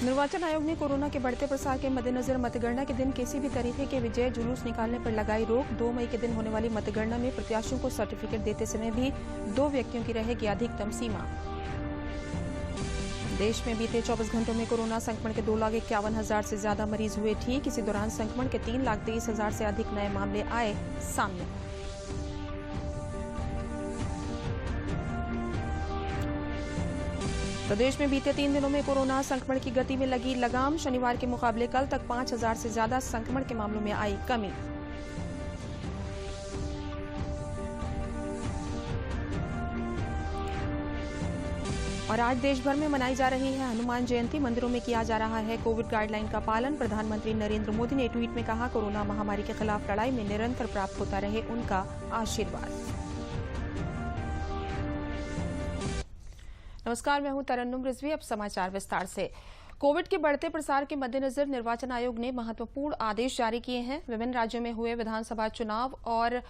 निर्वाचन आयोग ने कोरोना के बढ़ते प्रसार के मद्देनजर मतगणना के दिन किसी भी तरीके के विजय जुलूस निकालने पर लगाई रोक। 2 मई के दिन होने वाली मतगणना में प्रत्याशियों को सर्टिफिकेट देते समय भी 2 व्यक्तियों की रहेगी अधिकतम सीमा। देश में बीते 24 घंटों में कोरोना संक्रमण के 2,51,000 से ज्यादा मरीज हुए ठीक। इसी दौरान संक्रमण के 3,23,000 से अधिक नए मामले आए सामने। प्रदेश में बीते 3 दिनों में कोरोना संक्रमण की गति में लगी लगाम। शनिवार के मुकाबले कल तक 5,000 से ज्यादा संक्रमण के मामलों में आई कमी। और आज देश भर में मनाई जा रही है हनुमान जयंती। मंदिरों में किया जा रहा है कोविड गाइडलाइन का पालन। प्रधानमंत्री नरेंद्र मोदी ने ट्वीट में कहा, कोरोना महामारी के खिलाफ लड़ाई में निरंतर प्राप्त होता रहे उनका आशीर्वाद। नमस्कार, मैं हूं तरन्नुम रिजवी। अब समाचार विस्तार से। कोविड के बढ़ते प्रसार के मद्देनजर निर्वाचन आयोग ने महत्वपूर्ण आदेश जारी किए हैं। विभिन्न राज्यों में हुए विधानसभा चुनाव और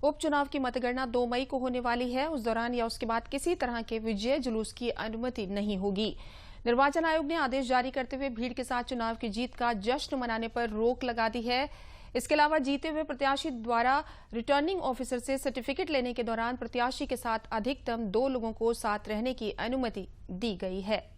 उपचुनाव की मतगणना 2 मई को होने वाली है। उस दौरान या उसके बाद किसी तरह के विजय जुलूस की अनुमति नहीं होगी। निर्वाचन आयोग ने आदेश जारी करते हुए भीड़ के साथ चुनाव की जीत का जश्न मनाने पर रोक लगा दी है। इसके अलावा जीते हुए प्रत्याशी द्वारा रिटर्निंग ऑफिसर से सर्टिफिकेट लेने के दौरान प्रत्याशी के साथ अधिकतम 2 लोगों को साथ रहने की अनुमति दी गई है।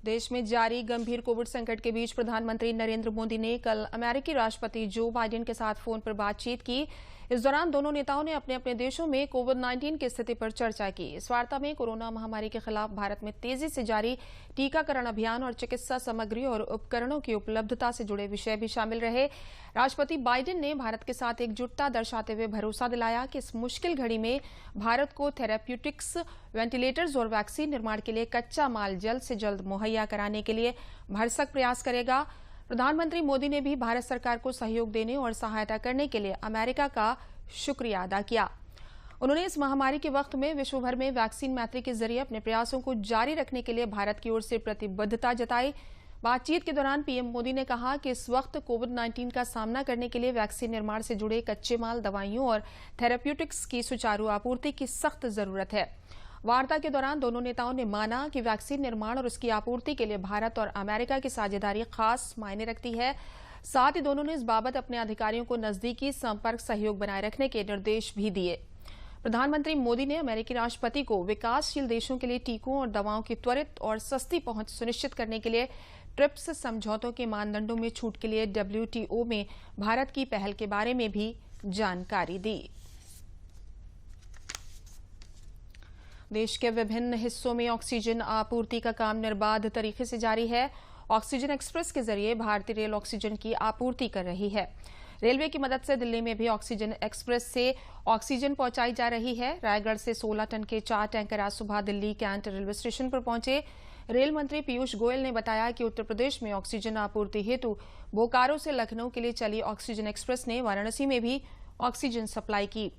देश में जारी गंभीर कोविड संकट के बीच प्रधानमंत्री नरेंद्र मोदी ने कल अमेरिकी राष्ट्रपति जो बाइडेन के साथ फोन पर बातचीत की। इस दौरान दोनों नेताओं ने अपने अपने देशों में कोविड-19 की स्थिति पर चर्चा की। इस वार्ता में कोरोना महामारी के खिलाफ भारत में तेजी से जारी टीकाकरण अभियान और चिकित्सा सामग्री और उपकरणों की उपलब्धता से जुड़े विषय भी शामिल रहे। राष्ट्रपति बाइडेन ने भारत के साथ एकजुटता दर्शाते हुए भरोसा दिलाया कि इस मुश्किल घड़ी में भारत को थेराप्यूटिक्स, वेंटिलेटर्स और वैक्सीन निर्माण के लिए कच्चा माल जल्द से जल्द मुहैया कराने के लिए भरसक प्रयास करेगा। प्रधानमंत्री मोदी ने भी भारत सरकार को सहयोग देने और सहायता करने के लिए अमेरिका का शुक्रिया अदा किया। उन्होंने इस महामारी के वक्त में विश्व भर में वैक्सीन मैत्री के जरिए अपने प्रयासों को जारी रखने के लिए भारत की ओर से प्रतिबद्धता जताई। बातचीत के दौरान पीएम मोदी ने कहा कि इस वक्त कोविड-19 का सामना करने के लिए वैक्सीन निर्माण से जुड़े कच्चे माल, दवाइयों और थेराप्यूटिक्स की सुचारू आपूर्ति की सख्त जरूरत है। वार्ता के दौरान दोनों नेताओं ने माना कि वैक्सीन निर्माण और उसकी आपूर्ति के लिए भारत और अमेरिका की साझेदारी खास मायने रखती है। साथ ही दोनों ने इस बाबत अपने अधिकारियों को नजदीकी संपर्क सहयोग बनाए रखने के निर्देश भी दिए। प्रधानमंत्री मोदी ने अमेरिकी राष्ट्रपति को विकासशील देशों के लिए टीकों और दवाओं की त्वरित और सस्ती पहुंच सुनिश्चित करने के लिए ट्रिप्स समझौतों के मानदंडों में छूट के लिए WTO में भारत की पहल के बारे में भी जानकारी दी। देश के विभिन्न हिस्सों में ऑक्सीजन आपूर्ति का काम निर्बाध तरीके से जारी है। ऑक्सीजन एक्सप्रेस के जरिए भारतीय रेल ऑक्सीजन की आपूर्ति कर रही है। रेलवे की मदद से दिल्ली में भी ऑक्सीजन एक्सप्रेस से ऑक्सीजन पहुंचाई जा रही है। रायगढ़ से 16 टन के 4 टैंकर आज सुबह दिल्ली कैंट रेलवे स्टेशन पर पहुंचे। रेल मंत्री पीयूष गोयल ने बताया कि उत्तर प्रदेश में ऑक्सीजन आपूर्ति हेतु बोकारो से लखनऊ के लिए चली ऑक्सीजन एक्सप्रेस ने वाराणसी में भी ऑक्सीजन सप्लाई की।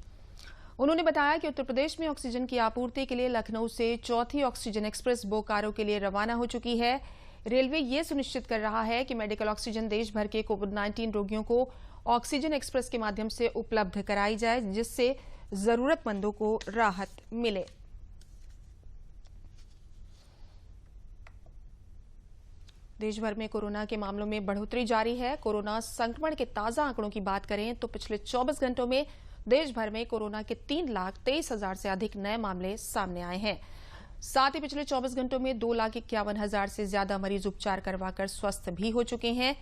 उन्होंने बताया कि उत्तर प्रदेश में ऑक्सीजन की आपूर्ति के लिए लखनऊ से 4थी ऑक्सीजन एक्सप्रेस बोकारो के लिए रवाना हो चुकी है। रेलवे ये सुनिश्चित कर रहा है कि मेडिकल ऑक्सीजन देश भर के कोविड-19 रोगियों को ऑक्सीजन एक्सप्रेस के माध्यम से उपलब्ध कराई जाए, जिससे जरूरतमंदों को राहत मिले। देश भर में कोरोना के मामलों में बढ़ोतरी जारी है। कोरोना संक्रमण के ताजा आंकड़ों की बात करें तो पिछले 24 घंटों में देश भर में कोरोना के 3,23,000 से अधिक नए मामले सामने आए हैं। साथ ही पिछले 24 घंटों में 2,51,000 से ज्यादा मरीज उपचार करवाकर स्वस्थ भी हो चुके हैं।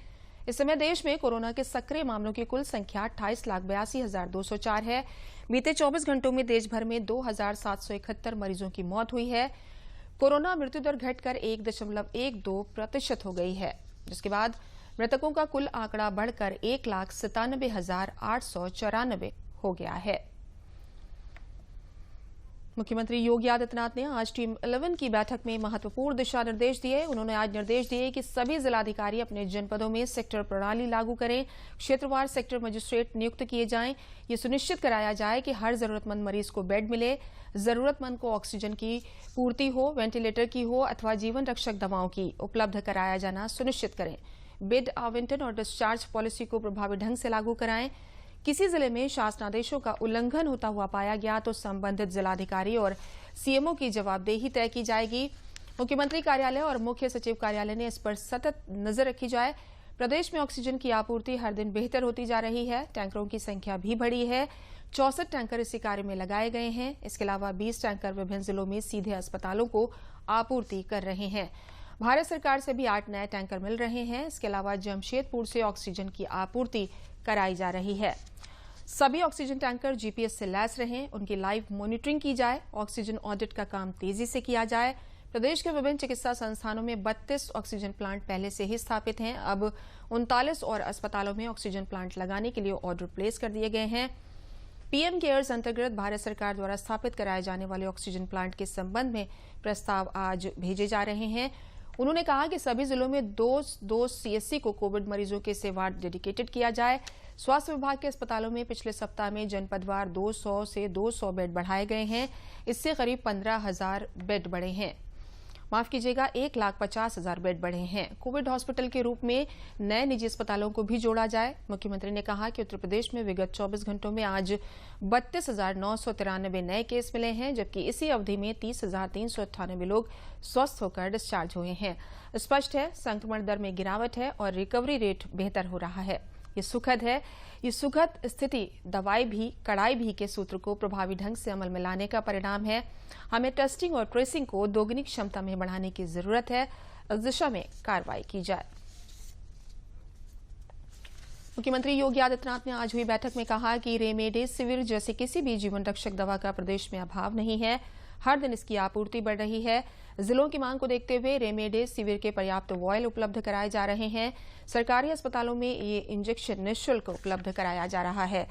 इस समय देश में कोरोना के सक्रिय मामलों की कुल संख्या 28,82,204 है। बीते 24 घंटों में देश भर में 2,771 मरीजों की मौत हुई है। कोरोना मृत्यु दर घटकर 1.12% हो गई है, जिसके बाद मृतकों का कुल आंकड़ा बढ़कर 1,97,894 हो गया है। मुख्यमंत्री योगी आदित्यनाथ ने आज टीम 11 की बैठक में महत्वपूर्ण दिशा निर्देश दिए। उन्होंने आज निर्देश दिए कि सभी जिलाधिकारी अपने जनपदों में सेक्टर प्रणाली लागू करें, क्षेत्रवार सेक्टर मजिस्ट्रेट नियुक्त किए जाएं। ये सुनिश्चित कराया जाए कि हर जरूरतमंद मरीज को बेड मिले, जरूरतमंद को ऑक्सीजन की पूर्ति हो, वेंटिलेटर की हो अथवा जीवन रक्षक दवाओं की उपलब्ध कराया जाना सुनिश्चित करें। बेड आवंटन और डिस्चार्ज पॉलिसी को प्रभावी ढंग से लागू कराएं। किसी जिले में शासनादेशों का उल्लंघन होता हुआ पाया गया तो संबंधित जिलाधिकारी और सीएमओ की जवाबदेही तय की जाएगी। मुख्यमंत्री कार्यालय और मुख्य सचिव कार्यालय ने इस पर सतत नजर रखी जाए। प्रदेश में ऑक्सीजन की आपूर्ति हर दिन बेहतर होती जा रही है। टैंकरों की संख्या भी बढ़ी है। 64 टैंकर इसी कार्य में लगाए गए हैं। इसके अलावा 20 टैंकर विभिन्न जिलों में सीधे अस्पतालों को आपूर्ति कर रहे हैं। भारत सरकार से भी 8 नए टैंकर मिल रहे हैं। इसके अलावा जमशेदपुर से ऑक्सीजन की आपूर्ति कराई जा रही है। सभी ऑक्सीजन टैंकर जीपीएस से लैस रहें, उनकी लाइव मॉनिटरिंग की जाए। ऑक्सीजन ऑडिट का काम तेजी से किया जाए। प्रदेश के विभिन्न चिकित्सा संस्थानों में 32 ऑक्सीजन प्लांट पहले से ही स्थापित हैं। अब 39 और अस्पतालों में ऑक्सीजन प्लांट लगाने के लिए ऑर्डर प्लेस कर दिए गए हैं। पीएम केयर्स अंतर्गत भारत सरकार द्वारा स्थापित कराए जाने वाले ऑक्सीजन प्लांट के संबंध में प्रस्ताव आज भेजे जा रहे हैं। उन्होंने कहा कि सभी जिलों में दो सीएससी को कोविड मरीजों के लिए वार्ड डेडिकेटेड किया जाए। स्वास्थ्य विभाग के अस्पतालों में पिछले सप्ताह में जनपदवार 200 से 200 बेड बढ़ाए गए हैं। इससे करीब 15,000 बेड बढ़े हैं। माफ कीजिएगा, 1,50,000 बेड बढ़े हैं। कोविड हॉस्पिटल के रूप में नए निजी अस्पतालों को भी जोड़ा जाए। मुख्यमंत्री ने कहा कि उत्तर प्रदेश में विगत 24 घंटों में आज 32,993 नए केस मिले हैं, जबकि इसी अवधि में 30,398 लोग स्वस्थ होकर डिस्चार्ज हुए हैं। स्पष्ट है, संक्रमण दर में गिरावट है और रिकवरी रेट बेहतर हो रहा है। ये सुखद है। ये सुखद स्थिति दवाई भी कड़ाई भी के सूत्र को प्रभावी ढंग से अमल में लाने का परिणाम है। हमें टेस्टिंग और ट्रेसिंग को दोगुनी क्षमता में बढ़ाने की जरूरत है। इस दिशा में कार्रवाई की जाए। मुख्यमंत्री योगी आदित्यनाथ ने आज हुई बैठक में कहा कि रेमडेसिविर जैसे किसी भी जीवन रक्षक दवा का प्रदेश में अभाव नहीं है। हर दिन इसकी आपूर्ति बढ़ रही है। जिलों की मांग को देखते हुए रेमडेसिविर के पर्याप्त वॉयल उपलब्ध कराए जा रहे हैं। सरकारी अस्पतालों में ये इंजेक्शन निःशुल्क उपलब्ध कराया जा रहा है।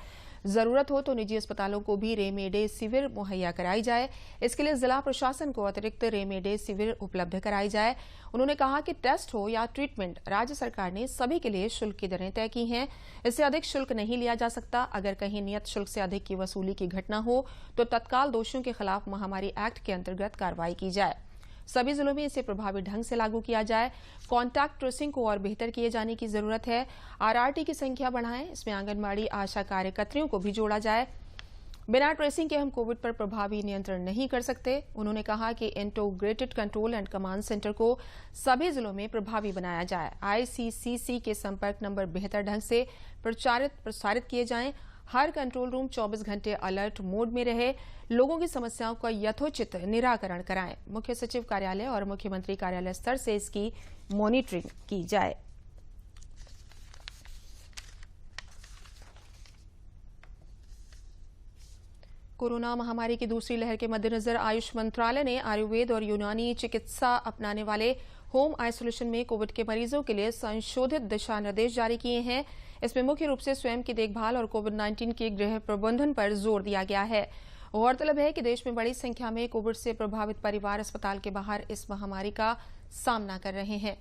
जरूरत हो तो निजी अस्पतालों को भी रेमडेसिविर मुहैया कराई जाए। इसके लिए जिला प्रशासन को अतिरिक्त रेमडेसिविर उपलब्ध कराई जाए। उन्होंने कहा कि टेस्ट हो या ट्रीटमेंट, राज्य सरकार ने सभी के लिए शुल्क की दरें तय की हैं। इससे अधिक शुल्क नहीं लिया जा सकता। अगर कहीं नियत शुल्क से अधिक की वसूली की घटना हो तो तत्काल दोषियों के खिलाफ महामारी एक्ट के अंतर्गत कार्रवाई की जाए। सभी जिलों में इसे प्रभावी ढंग से लागू किया जाए। कॉन्टैक्ट ट्रेसिंग को और बेहतर किए जाने की जरूरत है। आरआरटी की संख्या बढ़ाएं। इसमें आंगनबाड़ी आशा कार्यकर्तियों को भी जोड़ा जाए। बिना ट्रेसिंग के हम कोविड पर प्रभावी नियंत्रण नहीं कर सकते। उन्होंने कहा कि integrated control and command centre को सभी जिलों में प्रभावी बनाया जाए। आईसीसीसी के संपर्क नंबर बेहतर ढंग से प्रसारित किए जाएं। हर कंट्रोल रूम 24 घंटे अलर्ट मोड में रहे। लोगों की समस्याओं का यथोचित निराकरण कराएं। मुख्य सचिव कार्यालय और मुख्यमंत्री कार्यालय स्तर से इसकी मॉनिटरिंग की जाए। कोरोना महामारी की दूसरी लहर के मद्देनजर आयुष मंत्रालय ने आयुर्वेद और यूनानी चिकित्सा अपनाने वाले होम आइसोलेशन में कोविड के मरीजों के लिए संशोधित दिशा निर्देश जारी किए हैं। इसमें मुख्य रूप से स्वयं की देखभाल और कोविड-19 के गृह प्रबंधन पर जोर दिया गया है। गौरतलब है कि देश में बड़ी संख्या में कोविड से प्रभावित परिवार अस्पताल के बाहर इस महामारी का सामना कर रहे हैं।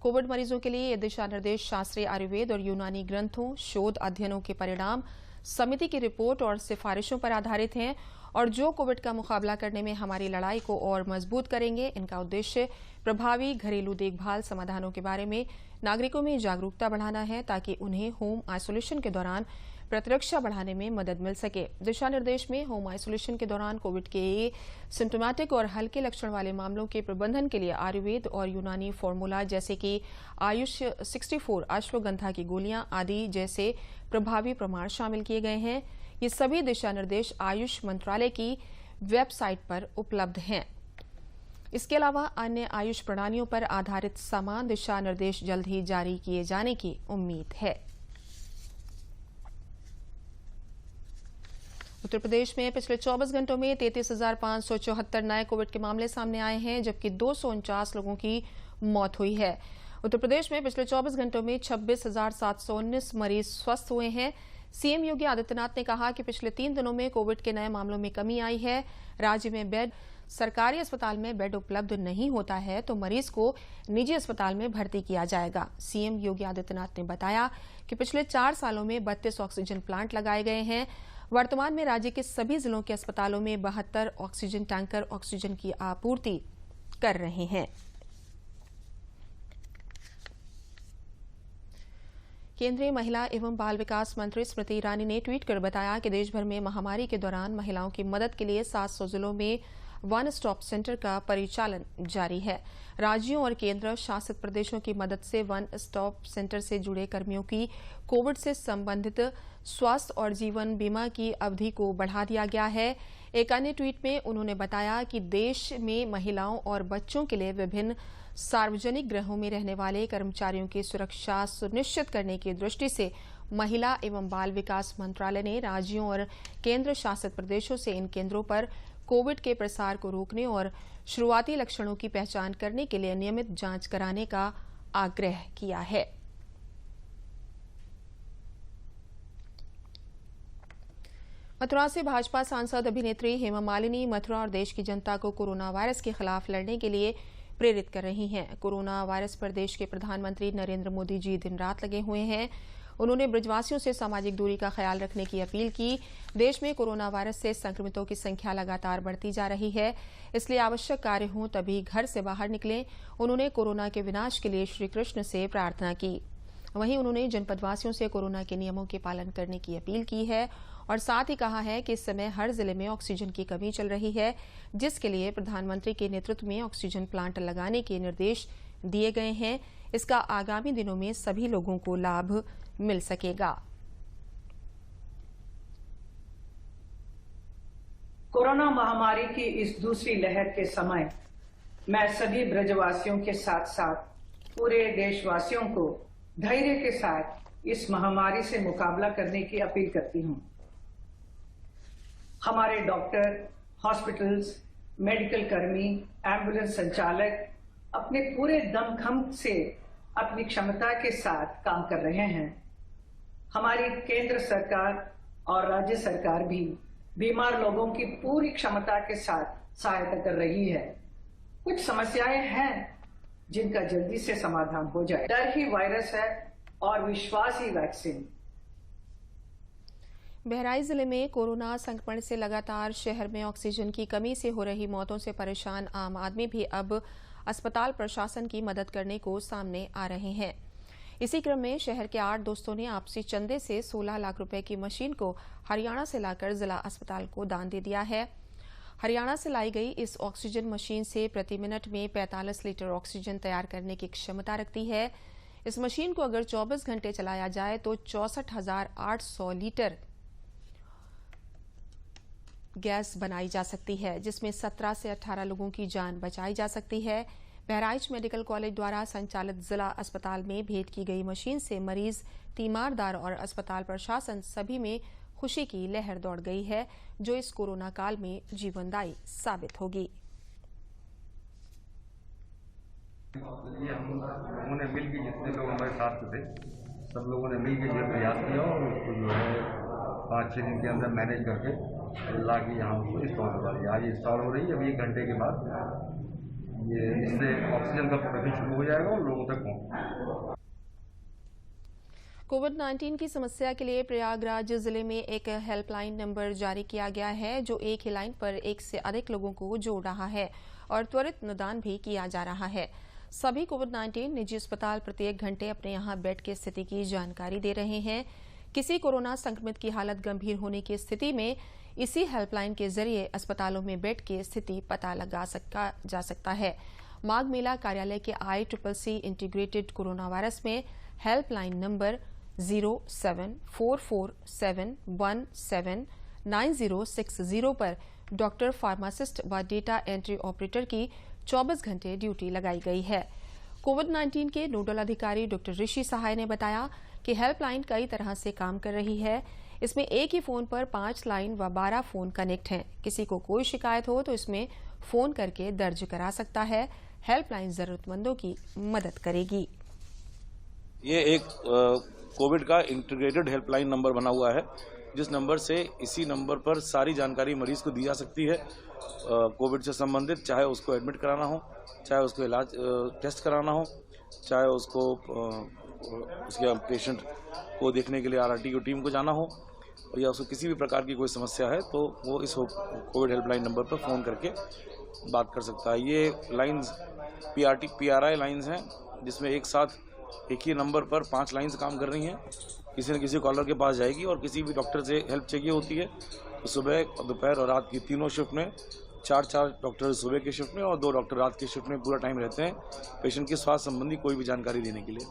कोविड मरीजों के लिए ये दिशा निर्देश शास्त्रीय आयुर्वेद और यूनानी ग्रंथों, शोध अध्ययनों के परिणाम, समिति की रिपोर्ट और सिफारिशों पर आधारित हैं और जो कोविड का मुकाबला करने में हमारी लड़ाई को और मजबूत करेंगे। इनका उद्देश्य प्रभावी घरेलू देखभाल समाधानों के बारे में नागरिकों में जागरूकता बढ़ाना है ताकि उन्हें होम आइसोलेशन के दौरान प्रतिरक्षा बढ़ाने में मदद मिल सके। दिशा निर्देश में होम आइसोलेशन के दौरान कोविड के सिम्टोमेटिक और हल्के लक्षण वाले मामलों के प्रबंधन के लिए आयुर्वेद और यूनानी फॉर्मूला जैसे कि आयुष 64 अश्वगंधा की गोलियां आदि जैसे प्रभावी प्रमाण शामिल किए गए हैं। ये सभी दिशा निर्देश आयुष मंत्रालय की वेबसाइट पर उपलब्ध हैं। इसके अलावा अन्य आयुष प्रणालियों पर आधारित समान दिशा निर्देश जल्द ही जारी किए जाने की उम्मीद है। उत्तर प्रदेश में पिछले 24 घंटों में 33,574 नए कोविड के मामले सामने आए हैं, जबकि 249 लोगों की मौत हुई है। उत्तर प्रदेश में पिछले 24 घंटों में 26,719 मरीज स्वस्थ हुए हैं। सीएम योगी आदित्यनाथ ने कहा कि पिछले 3 दिनों में कोविड के नए मामलों में कमी आई है। राज्य में सरकारी अस्पताल में बेड उपलब्ध नहीं होता है तो मरीज को निजी अस्पताल में भर्ती किया जाएगा। सीएम योगी आदित्यनाथ ने बताया कि पिछले 4 सालों में 32 ऑक्सीजन प्लांट लगाए गए हैं। वर्तमान में राज्य के सभी जिलों के अस्पतालों में 72 ऑक्सीजन टैंकर ऑक्सीजन की आपूर्ति कर रहे हैं। केंद्रीय महिला एवं बाल विकास मंत्री स्मृति ईरानी ने ट्वीट कर बताया कि देश भर में महामारी के दौरान महिलाओं की मदद के लिए 700 जिलों में वन स्टॉप सेंटर का परिचालन जारी है। राज्यों और केंद्र शासित प्रदेशों की मदद से वन स्टॉप सेंटर से जुड़े कर्मियों की कोविड से संबंधित स्वास्थ्य और जीवन बीमा की अवधि को बढ़ा दिया गया है। एक अन्य ट्वीट में उन्होंने बताया कि देश में महिलाओं और बच्चों के लिए विभिन्न सार्वजनिक गृहों में रहने वाले कर्मचारियों की सुरक्षा सुनिश्चित करने की दृष्टि से महिला एवं बाल विकास मंत्रालय ने राज्यों और केंद्र शासित प्रदेशों से इन केंद्रों पर कोविड के प्रसार को रोकने और शुरुआती लक्षणों की पहचान करने के लिए नियमित जांच कराने का आग्रह किया है। मथुरा से भाजपा सांसद अभिनेत्री हेमा मालिनी मथुरा और देश की जनता को कोरोना वायरस के खिलाफ लड़ने के लिए प्रेरित कर रही हैं। कोरोना वायरस पर देश के प्रधानमंत्री नरेंद्र मोदी जी दिन रात लगे हुए हैं। उन्होंने ब्रजवासियों से सामाजिक दूरी का ख्याल रखने की अपील की। देश में कोरोना वायरस से संक्रमितों की संख्या लगातार बढ़ती जा रही है, इसलिए आवश्यक कार्य हों तभी घर से बाहर निकलें। उन्होंने कोरोना के विनाश के लिए श्री कृष्ण से प्रार्थना की। वहीं उन्होंने जनपदवासियों से कोरोना के नियमों के पालन करने की अपील की है और साथ ही कहा है कि इस समय हर जिले में ऑक्सीजन की कमी चल रही है, जिसके लिए प्रधानमंत्री के नेतृत्व में ऑक्सीजन प्लांट लगाने के निर्देश दिए गए हैं। इसका आगामी दिनों में सभी लोगों को लाभ मिल सकेगा। कोरोना महामारी की इस दूसरी लहर के समय मैं सभी ब्रजवासियों के साथ साथ पूरे देशवासियों को धैर्य के साथ इस महामारी से मुकाबला करने की अपील करती हूं। हमारे डॉक्टर, हॉस्पिटल्स, मेडिकल कर्मी, एम्बुलेंस संचालक अपने पूरे दमखम से अपनी क्षमता के साथ काम कर रहे हैं। हमारी केंद्र सरकार और राज्य सरकार भी बीमार लोगों की पूरी क्षमता के साथ सहायता कर रही है। कुछ समस्याएं हैं जिनका जल्दी से समाधान हो जाए। डर ही वायरस है और विश्वास ही वैक्सीन। बहराइच जिले में कोरोना संक्रमण से लगातार शहर में ऑक्सीजन की कमी से हो रही मौतों से परेशान आम आदमी भी अब अस्पताल प्रशासन की मदद करने को सामने आ रहे हैं। इसी क्रम में शहर के 8 दोस्तों ने आपसी चंदे से 16 लाख रुपए की मशीन को हरियाणा से लाकर जिला अस्पताल को दान दे दिया है। हरियाणा से लाई गई इस ऑक्सीजन मशीन से प्रति मिनट में 45 लीटर ऑक्सीजन तैयार करने की क्षमता रखती है। इस मशीन को अगर 24 घंटे चलाया जाए तो 64,800 लीटर गैस बनाई जा सकती है, जिसमें 17 से 18 लोगों की जान बचाई जा सकती है। बहराइच मेडिकल कॉलेज द्वारा संचालित जिला अस्पताल में भेंट की गई मशीन से मरीज, तीमारदार और अस्पताल प्रशासन सभी में खुशी की लहर दौड़ गई है, जो इस कोरोना काल में जीवनदायी साबित होगी। ये हम लोगों ने मिलकर, जितने लोग हमारे साथ थे, सब लोगों ने मिलकर ये प्रयास किया और उसको जो है 5-6 दिन के अंदर मैनेज करके ला के यहाँ उसको इंस्टॉल करवा दिया। आज इंस्टॉल हो रही है। अभी 1 घंटे के बाद ये इससे ऑक्सीजन का प्रोडक्शन शुरू हो जाएगा और लोगों तक पहुँच। कोविड-19 की समस्या के लिए प्रयागराज जिले में एक हेल्पलाइन नंबर जारी किया गया है, जो एक ही लाइन पर 1 से अधिक लोगों को जोड़ रहा है और त्वरित निदान भी किया जा रहा है। सभी कोविड-19 निजी अस्पताल प्रत्येक घंटे अपने यहां बेड की स्थिति की जानकारी दे रहे हैं। किसी कोरोना संक्रमित की हालत गंभीर होने की स्थिति में इसी हेल्पलाइन के जरिए अस्पतालों में बेड की स्थिति पता लगा जा सकता है। माघ मेला कार्यालय के ICCC इंटीग्रेटेड कोरोना वायरस में हेल्पलाइन नंबर 0744717960 पर डॉक्टर, फार्मासिस्ट व डेटा एंट्री ऑपरेटर की 24 घंटे ड्यूटी लगाई गई है। कोविड-19 के नोडल अधिकारी डॉक्टर ऋषि सहाय ने बताया कि हेल्पलाइन कई तरह से काम कर रही है। इसमें एक ही फोन पर 5 लाइन व 12 फोन कनेक्ट हैं। किसी को कोई शिकायत हो तो इसमें फोन करके दर्ज करा सकता है। हेल्पलाइन जरूरतमंदों की मदद करेगी। ये एक कोविड का इंटीग्रेटेड हेल्पलाइन नंबर बना हुआ है, जिस नंबर से इसी नंबर पर सारी जानकारी मरीज को दी जा सकती है कोविड से संबंधित, चाहे उसको एडमिट कराना हो, चाहे उसको इलाज टेस्ट कराना हो, चाहे उसको उसके पेशेंट को देखने के लिए RRT की टीम को जाना हो, या उसको किसी भी प्रकार की कोई समस्या है तो वो इस कोविड हेल्पलाइन नंबर पर फ़ोन करके बात कर सकता है। ये लाइंस PRI लाइंस हैं, जिसमें एक साथ एक ही नंबर पर 5 लाइन्स काम कर रही हैं। किसी न किसी कॉलर के पास जाएगी और किसी भी डॉक्टर से हेल्प चाहिए होती है तो सुबह, दोपहर और रात की तीनों शिफ्ट में 4 डॉक्टर सुबह की शिफ्ट में और 2 डॉक्टर रात की शिफ्ट में पूरा टाइम रहते हैं पेशेंट की स्वास्थ्य संबंधी कोई भी जानकारी देने के लिए।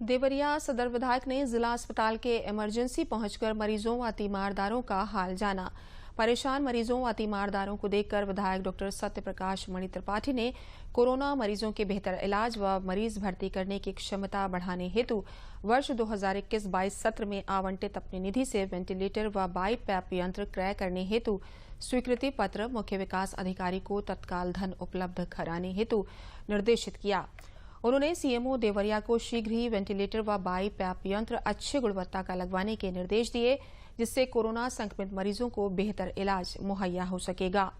देवरिया सदर विधायक ने जिला अस्पताल के इमरजेंसी पहुंचकर मरीजों व तीमारदारों का हाल जाना। परेशान मरीजों व तीमारदारों को देखकर विधायक डॉक्टर सत्यप्रकाश मणि त्रिपाठी ने कोरोना मरीजों के बेहतर इलाज व मरीज भर्ती करने की क्षमता बढ़ाने हेतु वर्ष 2021-22 सत्र में आवंटित अपनी निधि से वेंटिलेटर व बाईपैप यंत्र क्रय करने हेतु स्वीकृति पत्र मुख्य विकास अधिकारी को तत्काल धन उपलब्ध कराने हेतु निर्देशित किया। उन्होंने सीएमओ देवरिया को शीघ्र ही वेंटिलेटर व बाईपैप यंत्र अच्छी गुणवत्ता का लगवाने के निर्देश दिए, जिससे कोरोना संक्रमित मरीजों को बेहतर इलाज मुहैया हो सकेगा।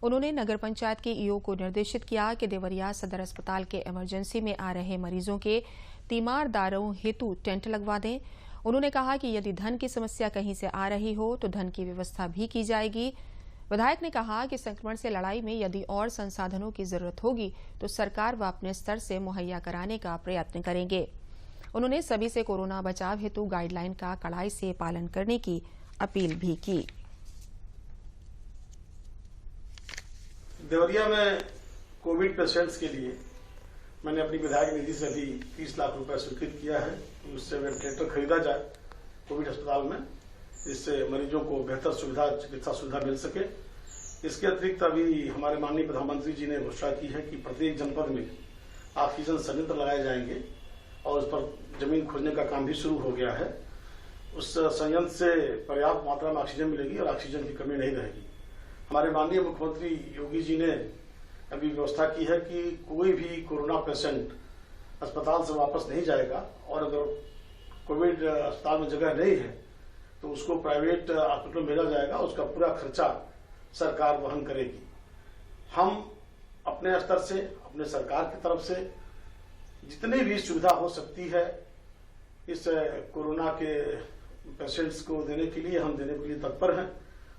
उन्होंने नगर पंचायत के ईओ को निर्देशित किया कि देवरिया सदर अस्पताल के इमरजेंसी में आ रहे मरीजों के तीमारदारों हेतु टेंट लगवा दें। उन्होंने कहा कि यदि धन की समस्या कहीं से आ रही हो तो धन की व्यवस्था भी की जाएगी। विधायक ने कहा कि संक्रमण से लड़ाई में यदि और संसाधनों की जरूरत होगी तो सरकार व अपने स्तर से मुहैया कराने का प्रयत्न करेंगे। उन्होंने सभी से कोरोना बचाव हेतु गाइडलाइन का कड़ाई से पालन करने की अपील भी की। देवरिया में कोविड पेशेंट्स के लिए मैंने अपनी विधायक निधि से भी 30 लाख रुपए स्वीकृत किया है कि उससे वेंटिलेटर खरीदा जाए कोविड अस्पताल में, जिससे मरीजों को बेहतर सुविधा, चिकित्सा सुविधा मिल सके। इसके अतिरिक्त अभी हमारे माननीय प्रधानमंत्री जी ने घोषणा की है कि प्रत्येक जनपद में ऑक्सीजन संयंत्र लगाए जाएंगे और उस पर जमीन खोजने का काम भी शुरू हो गया है। उस संयंत्र से पर्याप्त मात्रा में ऑक्सीजन मिलेगी और ऑक्सीजन की कमी नहीं रहेगी। हमारे माननीय मुख्यमंत्री योगी जी ने अभी व्यवस्था की है कि कोई भी कोरोना पेशेंट अस्पताल से वापस नहीं जाएगा और अगर कोविड अस्पताल में जगह नहीं है तो उसको प्राइवेट हॉस्पिटल में भेजा जाएगा, उसका पूरा खर्चा सरकार वहन करेगी। हम अपने स्तर से, अपने सरकार की तरफ से जितनी भी सुविधा हो सकती है इस कोरोना के पेशेंट्स को देने के लिए हम देने के लिए तत्पर हैं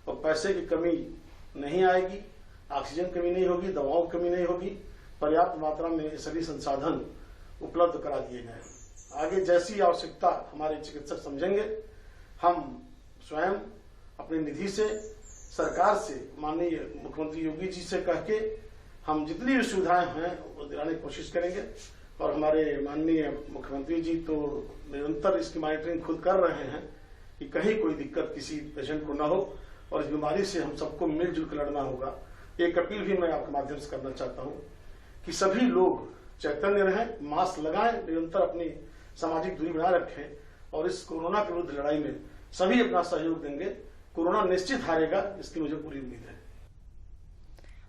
और पैसे की कमी नहीं आएगी, ऑक्सीजन कमी नहीं होगी, दवाओं की कमी नहीं होगी, पर्याप्त मात्रा में सभी संसाधन उपलब्ध करा दिए गए हैं। आगे जैसी आवश्यकता हमारे चिकित्सक समझेंगे, हम स्वयं अपनी निधि से, सरकार से, माननीय मुख्यमंत्री योगी जी से कह के हम जितनी भी सुविधाएं हैं वो दिलाने की कोशिश करेंगे। और हमारे माननीय मुख्यमंत्री जी तो निरंतर इसकी मॉनिटरिंग खुद कर रहे हैं कि कहीं कोई दिक्कत किसी पेशेंट को न हो और इस बीमारी से हम सबको मिलजुल कर लड़ना होगा। एक अपील भी मैं आपके माध्यम से करना चाहता हूं कि सभी लोग चैतन्य रहें, मास्क लगाएं, निरंतर अपनी सामाजिक दूरी बनाए रखें और इस कोरोना के विरुद्ध लड़ाई में सभी अपना सहयोग देंगे। कोरोना निश्चित हारेगा, इसकी मुझे पूरी उम्मीद है।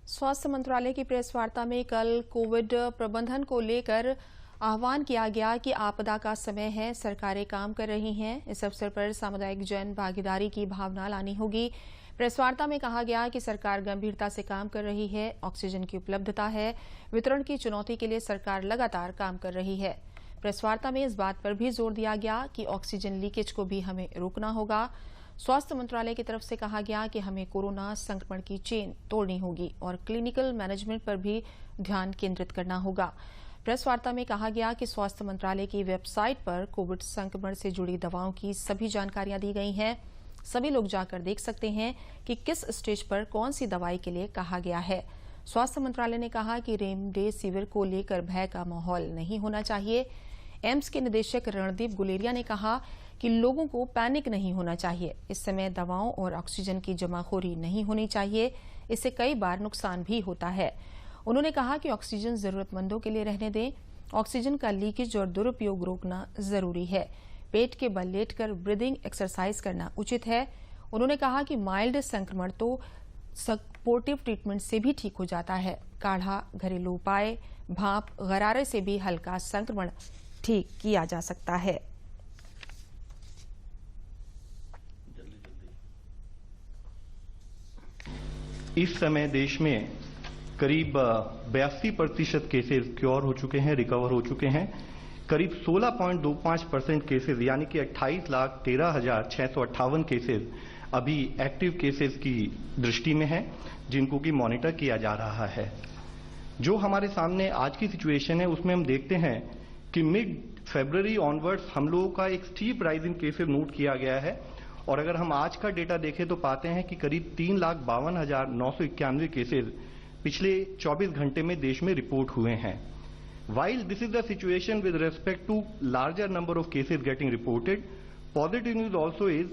स्वास्थ्य मंत्रालय की प्रेस वार्ता में कल कोविड प्रबंधन को लेकर आह्वान किया गया कि आपदा का समय है, सरकारें काम कर रही हैं। इस अवसर पर सामुदायिक जन भागीदारी की भावना लानी होगी। प्रेस वार्ता में कहा गया कि सरकार गंभीरता से काम कर रही है, ऑक्सीजन की उपलब्धता है, वितरण की चुनौती के लिए सरकार लगातार काम कर रही है। प्रेस वार्ता में इस बात पर भी जोर दिया गया कि ऑक्सीजन लीकेज को भी हमें रोकना होगा। स्वास्थ्य मंत्रालय की तरफ से कहा गया कि हमें कोरोना संक्रमण की चेन तोड़नी होगी और क्लिनिकल मैनेजमेंट पर भी ध्यान केंद्रित करना होगा। प्रेस वार्ता में कहा गया कि स्वास्थ्य मंत्रालय की वेबसाइट पर कोविड संक्रमण से जुड़ी दवाओं की सभी जानकारियां दी गई हैं। सभी लोग जाकर देख सकते हैं कि किस स्टेज पर कौन सी दवाई के लिए कहा गया है। स्वास्थ्य मंत्रालय ने कहा कि रेमडेसिविर को लेकर भय का माहौल नहीं होना चाहिए। एम्स के निदेशक रणदीप गुलेरिया ने कहा कि लोगों को पैनिक नहीं होना चाहिए। इस समय दवाओं और ऑक्सीजन की जमाखोरी नहीं होनी चाहिए, इससे कई बार नुकसान भी होता है। उन्होंने कहा कि ऑक्सीजन जरूरतमंदों के लिए रहने दें। ऑक्सीजन का लीकेज और दुरुपयोग रोकना जरूरी है। पेट के बल लेटकर ब्रीदिंग एक्सरसाइज करना उचित है। उन्होंने कहा कि माइल्ड संक्रमण तो सपोर्टिव ट्रीटमेंट से भी ठीक हो जाता है। काढ़ा, घरेलू उपाय, भाप, गरारे से भी हल्का संक्रमण ठीक किया जा सकता है। इस समय देश में करीब 82% केसेस क्योर हो चुके हैं, रिकवर हो चुके हैं। करीब 16.25% केसेस यानी कि 28,13,658 केसेस अभी एक्टिव केसेस की दृष्टि में हैं, जिनको कि मॉनिटर किया जा रहा है। जो हमारे सामने आज की सिचुएशन है उसमें हम देखते हैं कि मिड फरवरी ऑनवर्ड्स हम लोगों का एक steep rise in cases note किया गया है। और अगर हम आज का डेटा देखें तो पाते हैं कि करीब 3,52,991 केसेस पिछले 24 घंटे में देश में रिपोर्ट हुए हैं। While this is the situation with respect to larger number of cases getting reported, positive news also is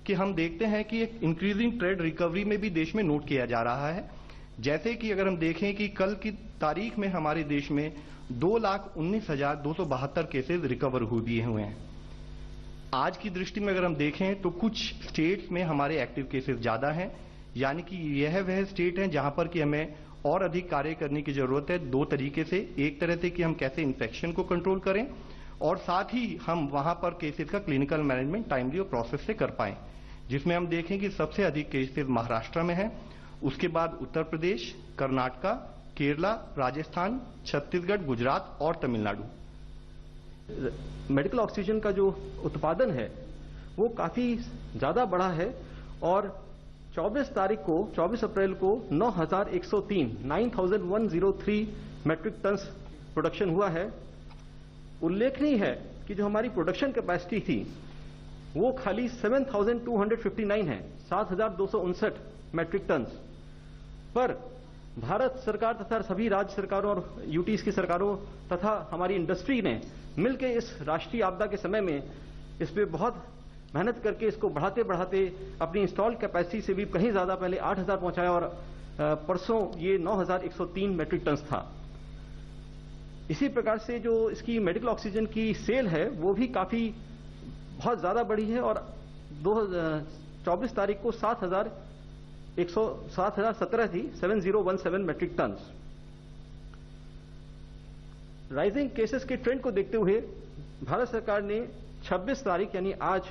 कि हम देखते हैं कि एक इंक्रीजिंग ट्रेंड रिकवरी में भी देश में नोट किया जा रहा है। जैसे कि अगर हम देखें कि कल की तारीख में हमारे देश में 2,19,272 केसेस रिकवर हुए हैं। आज की दृष्टि में अगर हम देखें तो कुछ स्टेट्स में हमारे एक्टिव केसेस ज्यादा हैं, यानी कि यह वह स्टेट हैं जहां पर कि हमें और अधिक कार्य करने की जरूरत है। दो तरीके से, एक तरह से कि हम कैसे इन्फेक्शन को कंट्रोल करें और साथ ही हम वहां पर केसेस का क्लिनिकल मैनेजमेंट टाइमली और प्रोसेस से कर पाएं, जिसमें हम देखें कि सबसे अधिक केसेस महाराष्ट्र में है, उसके बाद उत्तर प्रदेश, कर्नाटका, केरला, राजस्थान, छत्तीसगढ़, गुजरात और तमिलनाडु। मेडिकल ऑक्सीजन का जो उत्पादन है वो काफी ज्यादा बढ़ा है और 24 अप्रैल को 9,103 मेट्रिक टन प्रोडक्शन हुआ है। उल्लेखनीय है कि जो हमारी प्रोडक्शन कैपेसिटी थी वो खाली 7,259 है, 7,259 मेट्रिक टन। पर भारत सरकार तथा सभी राज्य सरकारों और यूटीज की सरकारों तथा हमारी इंडस्ट्री ने मिलकर इस राष्ट्रीय आपदा के समय में इस पे बहुत मेहनत करके इसको बढ़ाते बढ़ाते अपनी इंस्टॉल कैपेसिटी से भी कहीं ज्यादा पहले 8,000 पहुंचाया और परसों ये 9,103 मेट्रिक टन था। इसी प्रकार से जो इसकी मेडिकल ऑक्सीजन की सेल है वो भी काफी बहुत ज्यादा बढ़ी है और 24 तारीख को 7,017 थी, 7,017 मेट्रिक टन। राइजिंग केसेस के ट्रेंड को देखते हुए भारत सरकार ने 26 तारीख यानी आज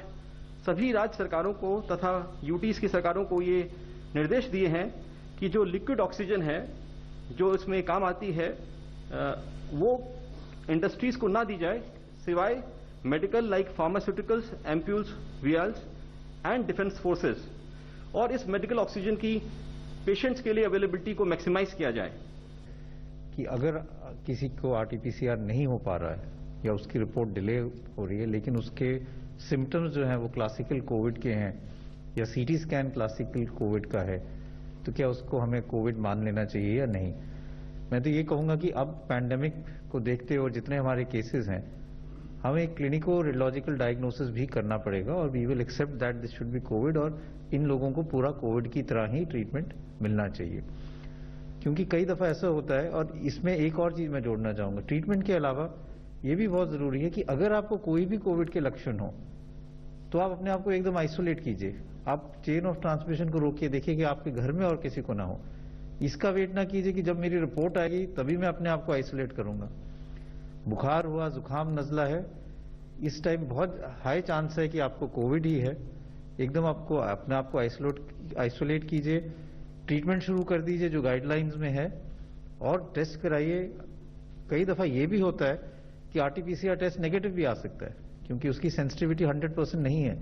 सभी राज्य सरकारों को तथा यूटीज की सरकारों को ये निर्देश दिए हैं कि जो लिक्विड ऑक्सीजन है जो इसमें काम आती है वो इंडस्ट्रीज को ना दी जाए सिवाय medical like pharmaceuticals, ampoules, vials and defence forces. और इस मेडिकल ऑक्सीजन की पेशेंट्स के लिए अवेलेबिलिटी को मैक्सिमाइज किया जाए कि अगर किसी को आरटीपीसीआर नहीं हो पा रहा है या उसकी रिपोर्ट डिले हो रही है लेकिन उसके सिम्टम्स जो हैं वो क्लासिकल कोविड के हैं या सीटी स्कैन क्लासिकल कोविड का है, तो क्या उसको हमें कोविड मान लेना चाहिए या नहीं? मैं तो ये कहूंगा कि अब पैंडेमिक को देखते हुए जितने हमारे केसेस हैं हमें क्लिनिको रेडियोलॉजिकल डायग्नोसिस भी करना पड़ेगा और we will accept that this should be covid और इन लोगों को पूरा कोविड की तरह ही ट्रीटमेंट मिलना चाहिए। क्योंकि कई दफा ऐसा होता है और इसमें एक और चीज मैं जोड़ना चाहूंगा, ट्रीटमेंट के अलावा ये भी बहुत जरूरी है कि अगर आपको कोई भी कोविड के लक्षण हो तो आप अपने आप को एकदम आइसोलेट कीजिए। आप चेन ऑफ ट्रांसमिशन को रोकिए, देखिए कि आपके घर में और किसी को ना हो। इसका वेट ना कीजिए कि जब मेरी रिपोर्ट आएगी तभी मैं अपने आप को आइसोलेट करूंगा। बुखार हुआ, जुकाम, नजला है, इस टाइम बहुत हाई चांस है कि आपको कोविड ही है। एकदम आपको अपने आप को आइसोलेट कीजिए, ट्रीटमेंट शुरू कर दीजिए जो गाइडलाइंस में है और टेस्ट कराइए। कई दफा ये भी होता है कि आरटीपीसीआर टेस्ट नेगेटिव भी आ सकता है क्योंकि उसकी सेंसिटिविटी 100% नहीं है।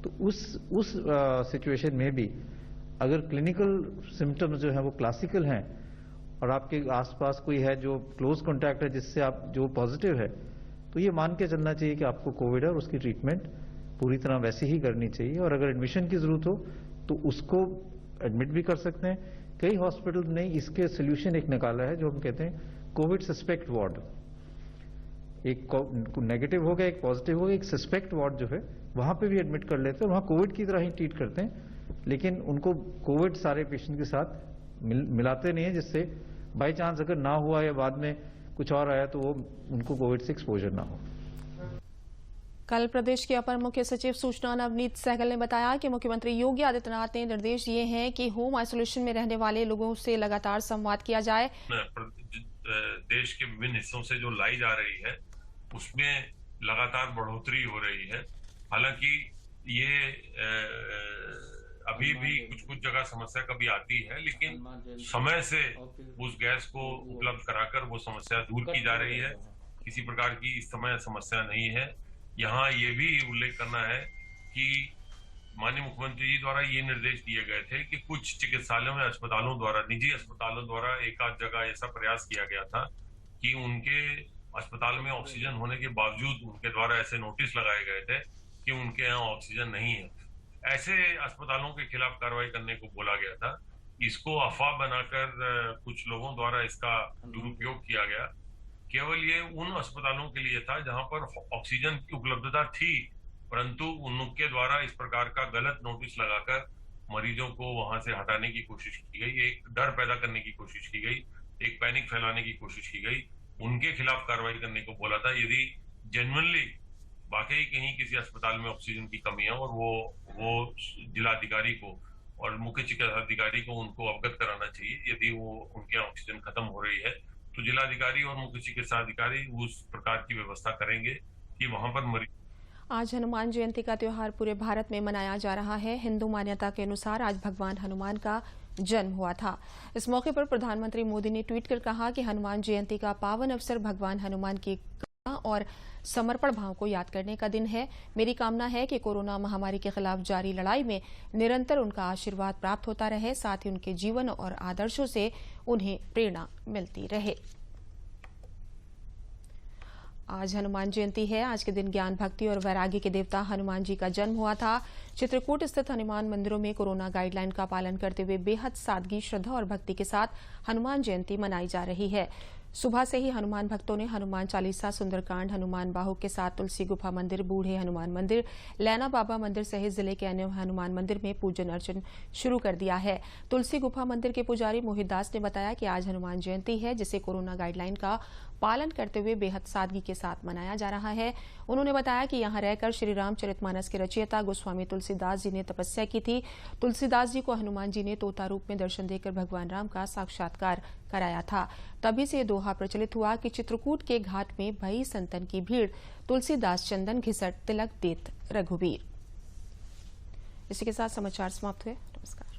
तो उस सिचुएशन में भी अगर क्लिनिकल सिम्टम्स जो है वो क्लासिकल हैं और आपके आसपास कोई है जो क्लोज कॉन्टैक्ट है जिससे आप जो पॉजिटिव है, तो ये मान के चलना चाहिए कि आपको कोविड है और उसकी ट्रीटमेंट पूरी तरह वैसे ही करनी चाहिए। और अगर एडमिशन की जरूरत हो तो उसको एडमिट भी कर सकते हैं। कई हॉस्पिटल ने इसके सोल्यूशन एक निकाला है जो हम कहते हैं कोविड सस्पेक्ट वार्ड। एक नेगेटिव हो गया, एक पॉजिटिव हो गया, एक सस्पेक्ट वार्ड जो है वहां पे भी एडमिट कर लेते हैं। वहां कोविड की तरह ही ट्रीट करते हैं लेकिन उनको कोविड सारे पेशेंट के साथ मिलाते नहीं है, जिससे बाई चांस अगर ना हुआ या बाद में कुछ और आया तो वो उनको कोविड से एक्सपोजर ना हो। कल प्रदेश के अपर मुख्य सचिव सूचना नवनीत सहगल ने बताया कि मुख्यमंत्री योगी आदित्यनाथ ने निर्देश दिए हैं कि होम आइसोलेशन में रहने वाले लोगों से लगातार संवाद किया जाए। देश के विभिन्न हिस्सों से जो लाई जा रही है उसमें लगातार बढ़ोतरी हो रही है। हालांकि ये अभी भी कुछ जगह समस्या कभी आती है लेकिन समय से उस गैस को उपलब्ध कराकर वो समस्या दूर की जा रही है। किसी प्रकार की इस समय समस्या नहीं है। यहाँ ये भी उल्लेख करना है कि माननीय मुख्यमंत्री जी द्वारा ये निर्देश दिए गए थे कि कुछ चिकित्सालयों में अस्पतालों द्वारा, निजी अस्पतालों द्वारा एक आध जगह ऐसा प्रयास किया गया था कि उनके अस्पताल में ऑक्सीजन होने के बावजूद उनके द्वारा ऐसे नोटिस लगाए गए थे कि उनके यहाँ ऑक्सीजन नहीं है। ऐसे अस्पतालों के खिलाफ कार्रवाई करने को बोला गया था। इसको अफवाह बनाकर कुछ लोगों द्वारा इसका दुरुपयोग किया गया। केवल ये उन अस्पतालों के लिए था जहां पर ऑक्सीजन की उपलब्धता थी, परंतु उनके द्वारा इस प्रकार का गलत नोटिस लगाकर मरीजों को वहां से हटाने की कोशिश की गई, एक डर पैदा करने की कोशिश की गई, एक पैनिक फैलाने की कोशिश की गई। उनके खिलाफ कार्रवाई करने को बोला था। यदि जेन्युइनली वाकई कहीं किसी अस्पताल में ऑक्सीजन की कमी है और वो जिलाधिकारी को और मुख्य चिकित्सा अधिकारी को उनको अवगत कराना चाहिए। यदि वो उनके यहाँ ऑक्सीजन खत्म हो रही है तो जिलाधिकारी और मुख्य चिकित्सा अधिकारी उस प्रकार की व्यवस्था करेंगे कि वहां पर मरीज। आज हनुमान जयंती का त्योहार पूरे भारत में मनाया जा रहा है। हिंदू मान्यता के अनुसार आज भगवान हनुमान का जन्म हुआ था। इस मौके पर प्रधानमंत्री मोदी ने ट्वीट कर कहा कि हनुमान जयंती का पावन अवसर भगवान हनुमान की करुणा और समर्पण भाव को याद करने का दिन है। मेरी कामना है कि कोरोना महामारी के खिलाफ जारी लड़ाई में निरंतर उनका आशीर्वाद प्राप्त होता रहे, साथ ही उनके जीवन और आदर्शों से उन्हें प्रेरणा मिलती रहे। आज हनुमान जयंती है। आज के दिन ज्ञान, भक्ति और वैराग्य के देवता हनुमान जी का जन्म हुआ था। चित्रकूट स्थित हनुमान मंदिरों में कोरोना गाइडलाइन का पालन करते हुए बेहद सादगी, श्रद्धा और भक्ति के साथ हनुमान जयंती मनाई जा रही है। सुबह से ही हनुमान भक्तों ने हनुमान चालीसा, सुंदरकांड, हनुमान बाहु के साथ तुलसी गुफा मंदिर, बूढ़े हनुमान मंदिर, लैना बाबा मंदिर सहित जिले के अन्य हनुमान मंदिर में पूजन अर्चन शुरू कर दिया है। तुलसी गुफा मंदिर के पुजारी मोहित दास ने बताया कि आज हनुमान जयंती है, जिसे कोरोना गाइडलाइन का पालन करते हुए बेहद सादगी के साथ मनाया जा रहा है। उन्होंने बताया कि यहां रहकर श्री रामचरितमानस के रचयिता गोस्वामी तुलसीदास जी ने तपस्या की थी। तुलसीदास जी को हनुमान जी ने तोता रूप में दर्शन देकर भगवान राम का साक्षात्कार कराया था। तभी से दोहा प्रचलित हुआ कि चित्रकूट के घाट में भई संतन की भीड़, तुलसीदास चंदन घिसट तिलक देत रघुबीर। इसी के साथ समाचार समाप्त हुए। नमस्कार।